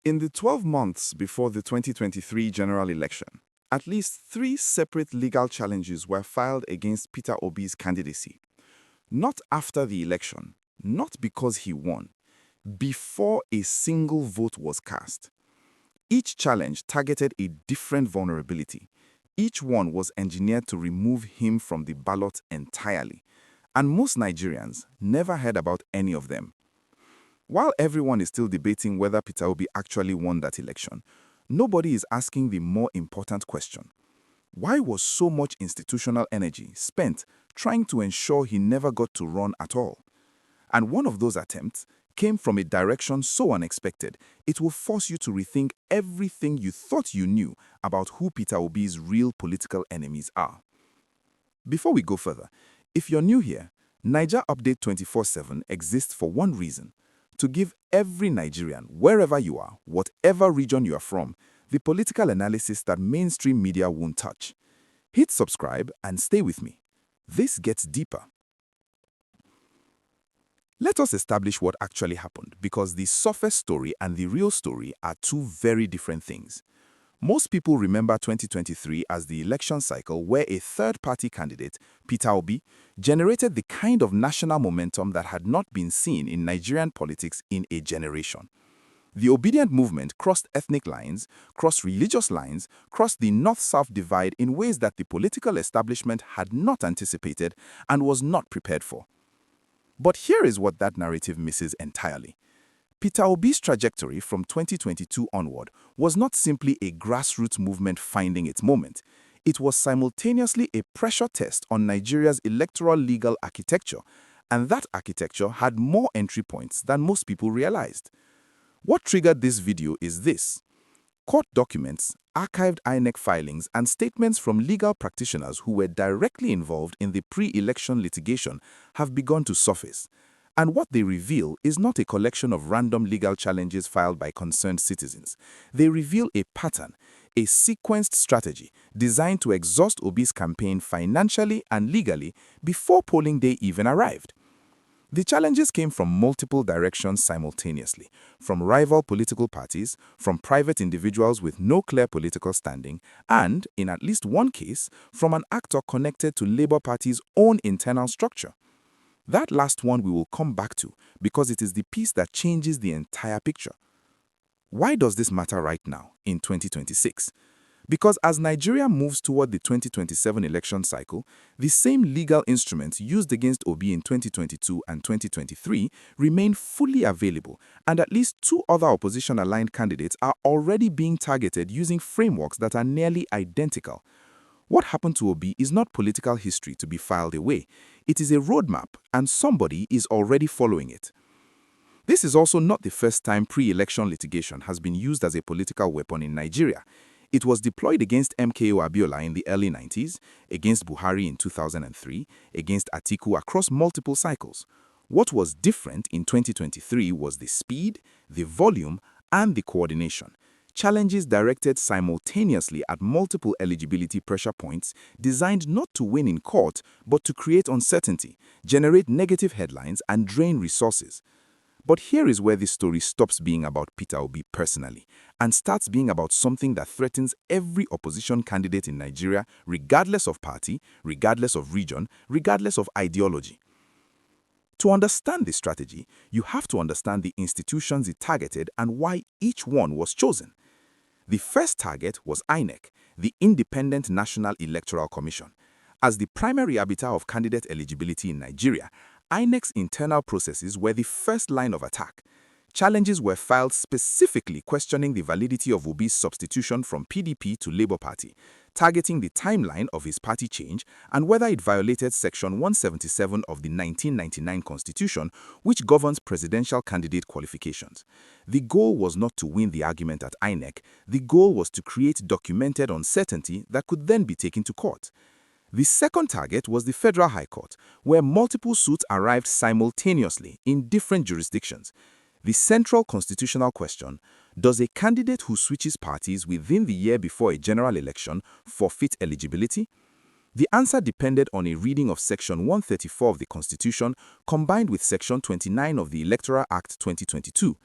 In the 12 months before the 2023 general election, at least 3 separate legal challenges were filed against Peter Obi's candidacy. Not after the election, not because he won, before a single vote was cast. Each challenge targeted a different vulnerability. Each one was engineered to remove him from the ballot entirely. And most Nigerians never heard about any of them. While everyone is still debating whether Peter Obi actually won that election, nobody is asking the more important question. Why was so much institutional energy spent trying to ensure he never got to run at all? And one of those attempts came from a direction so unexpected, it will force you to rethink everything you thought you knew about who Peter Obi's real political enemies are. Before we go further, if you're new here, Naija Update 24/7 exists for one reason: to give every Nigerian, wherever you are, whatever region you are from, the political analysis that mainstream media won't touch. Hit subscribe and stay with me. This gets deeper. Let us establish what actually happened, because the surface story and the real story are two very different things. Most people remember 2023 as the election cycle where a third-party candidate, Peter Obi, generated the kind of national momentum that had not been seen in Nigerian politics in a generation. The obedient movement crossed ethnic lines, crossed religious lines, crossed the North-South divide in ways that the political establishment had not anticipated and was not prepared for. But here is what that narrative misses entirely. Peter Obi's trajectory from 2022 onward was not simply a grassroots movement finding its moment. It was simultaneously a pressure test on Nigeria's electoral legal architecture, and that architecture had more entry points than most people realized. What triggered this video is this: court documents, archived INEC filings, and statements from legal practitioners who were directly involved in the pre-election litigation have begun to surface. And what they reveal is not a collection of random legal challenges filed by concerned citizens. They reveal a pattern, a sequenced strategy designed to exhaust Obi's campaign financially and legally before polling day even arrived. The challenges came from multiple directions simultaneously, from rival political parties, from private individuals with no clear political standing, and, in at least one case, from an actor connected to Labour Party's own internal structure. That last one we will come back to, because it is the piece that changes the entire picture. Why does this matter right now, in 2026? Because as Nigeria moves toward the 2027 election cycle, the same legal instruments used against Obi in 2022 and 2023 remain fully available, and at least 2 other opposition-aligned candidates are already being targeted using frameworks that are nearly identical. What happened to Obi is not political history to be filed away. It is a roadmap, and somebody is already following it. This is also not the first time pre-election litigation has been used as a political weapon in Nigeria. It was deployed against MKO Abiola in the early 90s, against Buhari in 2003, against Atiku across multiple cycles. What was different in 2023 was the speed, the volume, and the coordination. Challenges directed simultaneously at multiple eligibility pressure points designed not to win in court, but to create uncertainty, generate negative headlines, and drain resources. But here is where this story stops being about Peter Obi personally and starts being about something that threatens every opposition candidate in Nigeria, regardless of party, regardless of region, regardless of ideology. To understand this strategy, you have to understand the institutions it targeted and why each one was chosen. The first target was INEC, the Independent National Electoral Commission. As the primary arbiter of candidate eligibility in Nigeria, INEC's internal processes were the first line of attack. Challenges were filed specifically questioning the validity of Obi's substitution from PDP to Labour Party, targeting the timeline of his party change and whether it violated Section 177 of the 1999 Constitution, which governs presidential candidate qualifications. The goal was not to win the argument at INEC. The goal was to create documented uncertainty that could then be taken to court. The second target was the Federal High Court, where multiple suits arrived simultaneously in different jurisdictions. The central constitutional question: does a candidate who switches parties within the year before a general election forfeit eligibility? The answer depended on a reading of Section 134 of the Constitution combined with Section 29 of the Electoral Act 2022.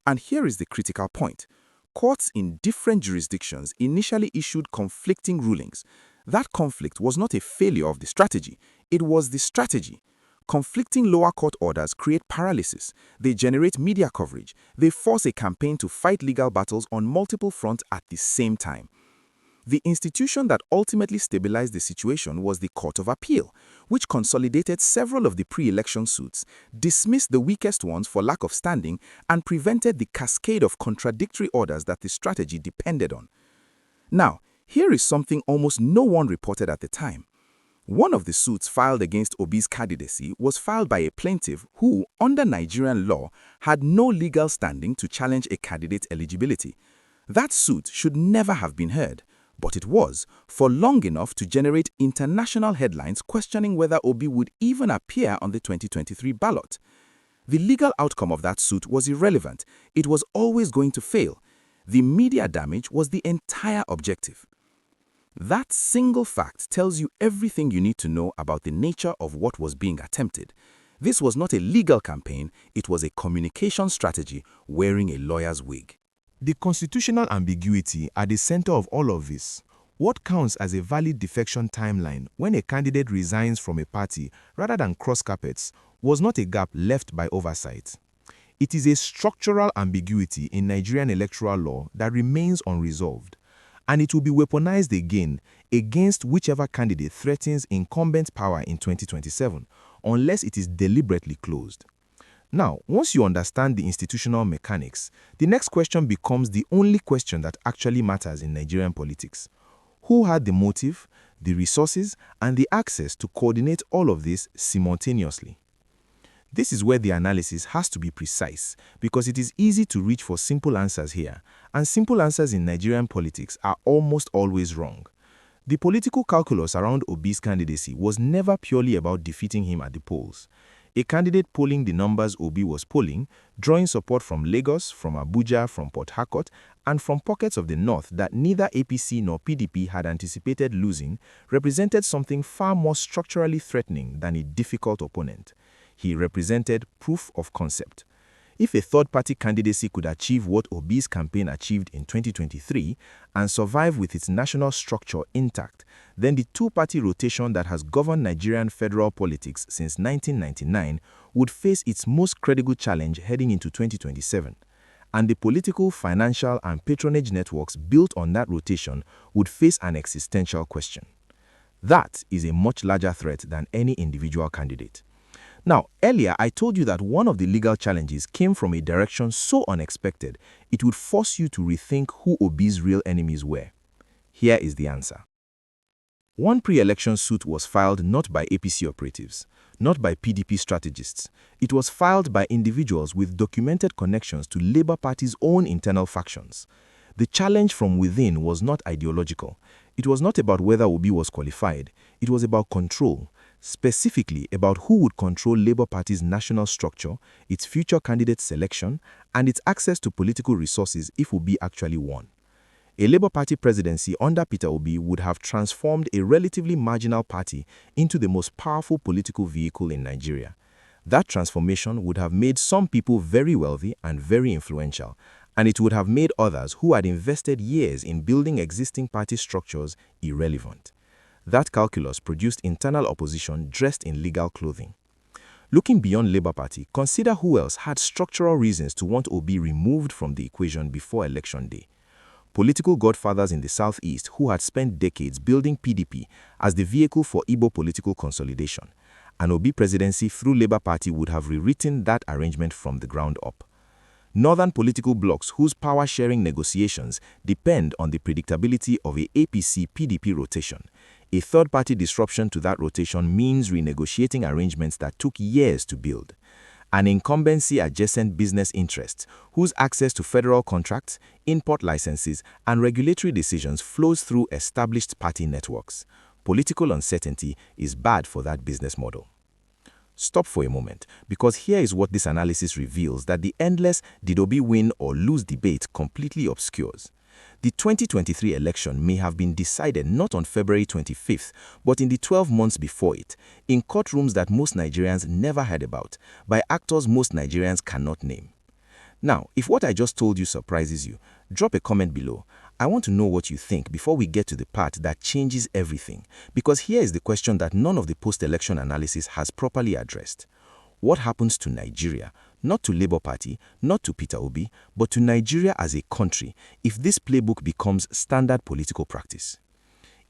And here is the critical point. Courts in different jurisdictions initially issued conflicting rulings. That conflict was not a failure of the strategy, it was the strategy. Conflicting lower court orders create paralysis. They generate media coverage. They force a campaign to fight legal battles on multiple fronts at the same time. The institution that ultimately stabilized the situation was the Court of Appeal, which consolidated several of the pre-election suits, dismissed the weakest ones for lack of standing, and prevented the cascade of contradictory orders that the strategy depended on. Now, here is something almost no one reported at the time. One of the suits filed against Obi's candidacy was filed by a plaintiff who, under Nigerian law, had no legal standing to challenge a candidate's eligibility. That suit should never have been heard, but it was, for long enough to generate international headlines questioning whether Obi would even appear on the 2023 ballot. The legal outcome of that suit was irrelevant. It was always going to fail. The media damage was the entire objective. That single fact tells you everything you need to know about the nature of what was being attempted. This was not a legal campaign, it was a communication strategy wearing a lawyer's wig. The constitutional ambiguity at the center of all of this. What counts as a valid defection timeline when a candidate resigns from a party rather than cross carpets was not a gap left by oversight. It is a structural ambiguity in Nigerian electoral law that remains unresolved, and it will be weaponized again against whichever candidate threatens incumbent power in 2027, unless it is deliberately closed. Now, once you understand the institutional mechanics, the next question becomes the only question that actually matters in Nigerian politics. Who had the motive, the resources, and the access to coordinate all of this simultaneously? This is where the analysis has to be precise, because it is easy to reach for simple answers here, and simple answers in Nigerian politics are almost always wrong. The political calculus around Obi's candidacy was never purely about defeating him at the polls. A candidate polling the numbers Obi was polling, drawing support from Lagos, from Abuja, from Port Harcourt, and from pockets of the north that neither APC nor PDP had anticipated losing, represented something far more structurally threatening than a difficult opponent. He represented proof of concept. If a third-party candidacy could achieve what Obi's campaign achieved in 2023 and survive with its national structure intact, then the two-party rotation that has governed Nigerian federal politics since 1999 would face its most credible challenge heading into 2027. And the political, financial, and patronage networks built on that rotation would face an existential question. That is a much larger threat than any individual candidate. Now, earlier I told you that one of the legal challenges came from a direction so unexpected, it would force you to rethink who Obi's real enemies were. Here is the answer. One pre-election suit was filed not by APC operatives, not by PDP strategists. It was filed by individuals with documented connections to Labour Party's own internal factions. The challenge from within was not ideological. It was not about whether Obi was qualified. It was about control. Specifically about who would control Labour Party's national structure, its future candidate selection, and its access to political resources if Obi actually won. A Labour Party presidency under Peter Obi would have transformed a relatively marginal party into the most powerful political vehicle in Nigeria. That transformation would have made some people very wealthy and very influential, and it would have made others who had invested years in building existing party structures irrelevant. That calculus produced internal opposition dressed in legal clothing. Looking beyond Labour Party, consider who else had structural reasons to want Obi removed from the equation before election day. Political godfathers in the southeast who had spent decades building PDP as the vehicle for Igbo political consolidation. An Obi presidency through Labour Party would have rewritten that arrangement from the ground up. Northern political blocs whose power-sharing negotiations depend on the predictability of a APC-PDP rotation. A third-party disruption to that rotation means renegotiating arrangements that took years to build. An incumbency-adjacent business interest whose access to federal contracts, import licenses, and regulatory decisions flows through established party networks. Political uncertainty is bad for that business model. Stop for a moment, because here is what this analysis reveals that the endless "did Obi win or lose" debate completely obscures. The 2023 election may have been decided not on February 25th, but in the 12 months before it, in courtrooms that most Nigerians never heard about, by actors most Nigerians cannot name. Now, if what I just told you surprises you, drop a comment below. I want to know what you think before we get to the part that changes everything, because here is the question that none of the post-election analysis has properly addressed. What happens to Nigeria, not to Labour Party, not to Peter Obi, but to Nigeria as a country if this playbook becomes standard political practice?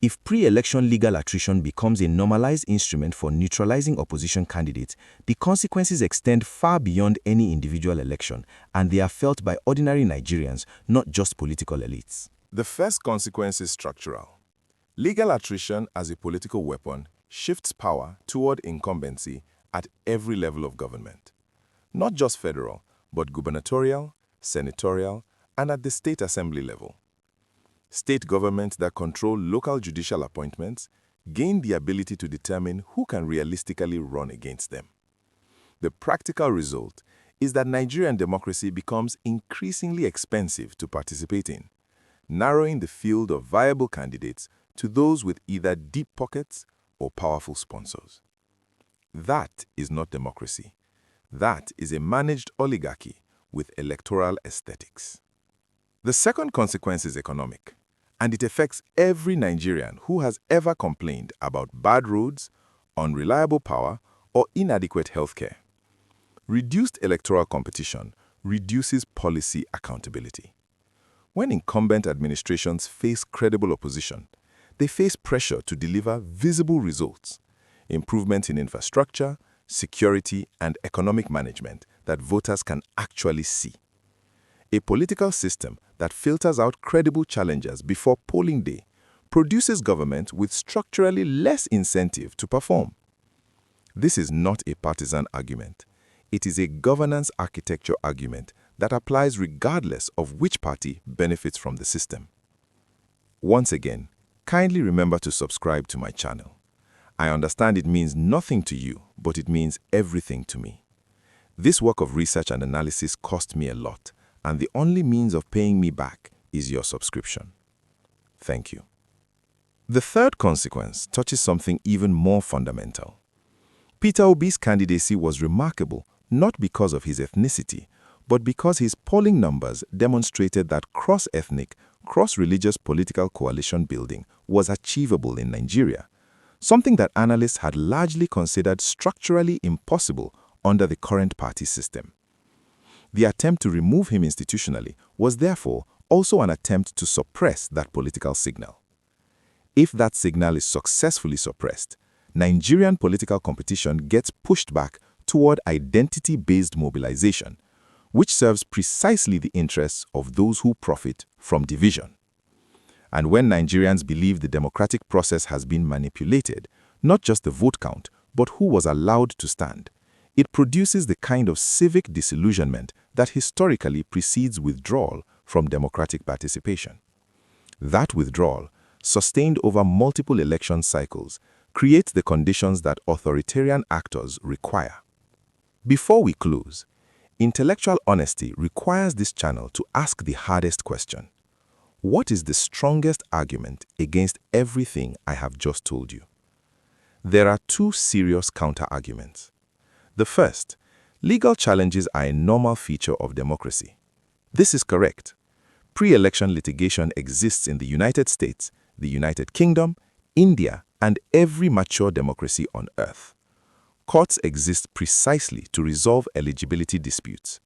If pre-election legal attrition becomes a normalized instrument for neutralizing opposition candidates, the consequences extend far beyond any individual election, and they are felt by ordinary Nigerians, not just political elites. The first consequence is structural. Legal attrition as a political weapon shifts power toward incumbency at every level of government. Not just federal, but gubernatorial, senatorial, and at the state assembly level. State governments that control local judicial appointments gain the ability to determine who can realistically run against them. The practical result is that Nigerian democracy becomes increasingly expensive to participate in, narrowing the field of viable candidates to those with either deep pockets or powerful sponsors. That is not democracy. That is a managed oligarchy with electoral aesthetics. The second consequence is economic, and it affects every Nigerian who has ever complained about bad roads, unreliable power, or inadequate healthcare. Reduced electoral competition reduces policy accountability. When incumbent administrations face credible opposition, they face pressure to deliver visible results, improvements in infrastructure, security, and economic management that voters can actually see. A political system that filters out credible challengers before polling day produces government with structurally less incentive to perform. This is not a partisan argument. It is a governance architecture argument that applies regardless of which party benefits from the system. Once again, kindly remember to subscribe to my channel. I understand it means nothing to you, but it means everything to me. This work of research and analysis cost me a lot, and the only means of paying me back is your subscription. Thank you. The third consequence touches something even more fundamental. Peter Obi's candidacy was remarkable not because of his ethnicity, but because his polling numbers demonstrated that cross-ethnic, cross-religious political coalition building was achievable in Nigeria, something that analysts had largely considered structurally impossible under the current party system. The attempt to remove him institutionally was therefore also an attempt to suppress that political signal. If that signal is successfully suppressed, Nigerian political competition gets pushed back toward identity-based mobilization, which serves precisely the interests of those who profit from division. And when Nigerians believe the democratic process has been manipulated, not just the vote count, but who was allowed to stand, it produces the kind of civic disillusionment that historically precedes withdrawal from democratic participation. That withdrawal, sustained over multiple election cycles, creates the conditions that authoritarian actors require. Before we close, intellectual honesty requires this channel to ask the hardest question. What is the strongest argument against everything I have just told you? There are two serious counter-arguments. The first, legal challenges are a normal feature of democracy. This is correct. Pre-election litigation exists in the United States, the United Kingdom, India, and every mature democracy on earth. Courts exist precisely to resolve eligibility disputes.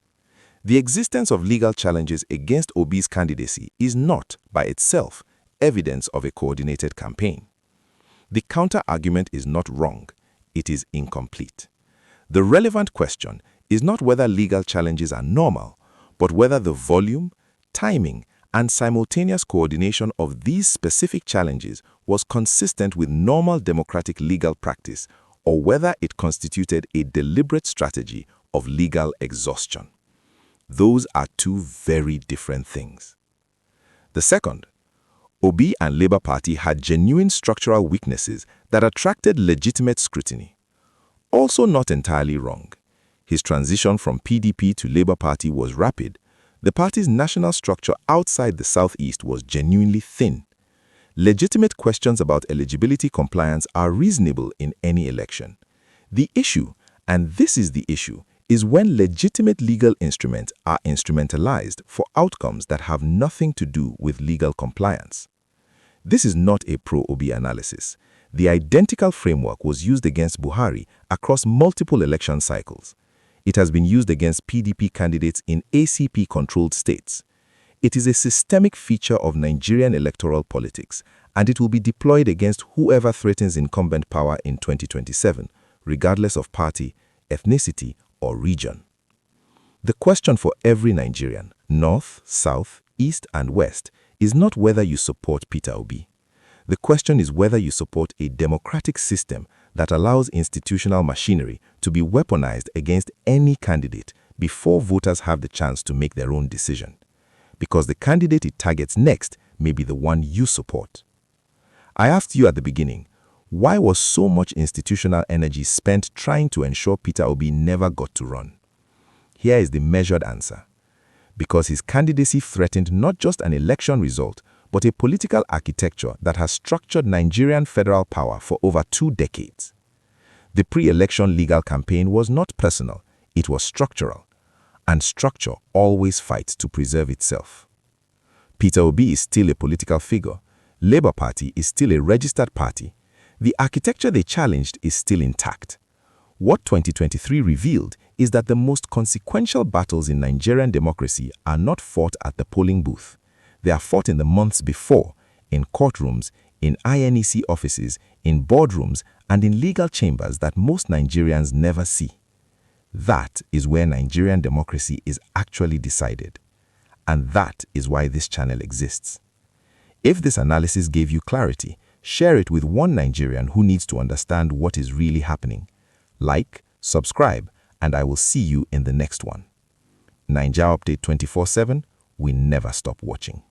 The existence of legal challenges against Obi's candidacy is not, by itself, evidence of a coordinated campaign. The counter-argument is not wrong, it is incomplete. The relevant question is not whether legal challenges are normal, but whether the volume, timing, and simultaneous coordination of these specific challenges was consistent with normal democratic legal practice, or whether it constituted a deliberate strategy of legal exhaustion. Those are two very different things. The second, Obi and Labour Party had genuine structural weaknesses that attracted legitimate scrutiny. Also not entirely wrong. His transition from PDP to Labour Party was rapid. The party's national structure outside the southeast was genuinely thin. Legitimate questions about eligibility compliance are reasonable in any election. The issue, and this is the issue, is when legitimate legal instruments are instrumentalized for outcomes that have nothing to do with legal compliance. This is not a pro-Obi analysis. The identical framework was used against Buhari across multiple election cycles. It has been used against PDP candidates in ACP-controlled states. It is a systemic feature of Nigerian electoral politics, and it will be deployed against whoever threatens incumbent power in 2027, regardless of party, ethnicity, or region. The question for every Nigerian, North, South, East, and West, is not whether you support Peter Obi. The question is whether you support a democratic system that allows institutional machinery to be weaponized against any candidate before voters have the chance to make their own decision. Because the candidate it targets next may be the one you support. I asked you at the beginning, why was so much institutional energy spent trying to ensure Peter Obi never got to run? Here is the measured answer. Because his candidacy threatened not just an election result, but a political architecture that has structured Nigerian federal power for over 2 decades. The pre-election legal campaign was not personal, it was structural. And structure always fights to preserve itself. Peter Obi is still a political figure. Labour Party is still a registered party. The architecture they challenged is still intact. What 2023 revealed is that the most consequential battles in Nigerian democracy are not fought at the polling booth. They are fought in the months before, in courtrooms, in INEC offices, in boardrooms, and in legal chambers that most Nigerians never see. That is where Nigerian democracy is actually decided. And that is why this channel exists. If this analysis gave you clarity, share it with one Nigerian who needs to understand what is really happening. Like, subscribe, and I will see you in the next one. Naija Update 24/7, we never stop watching.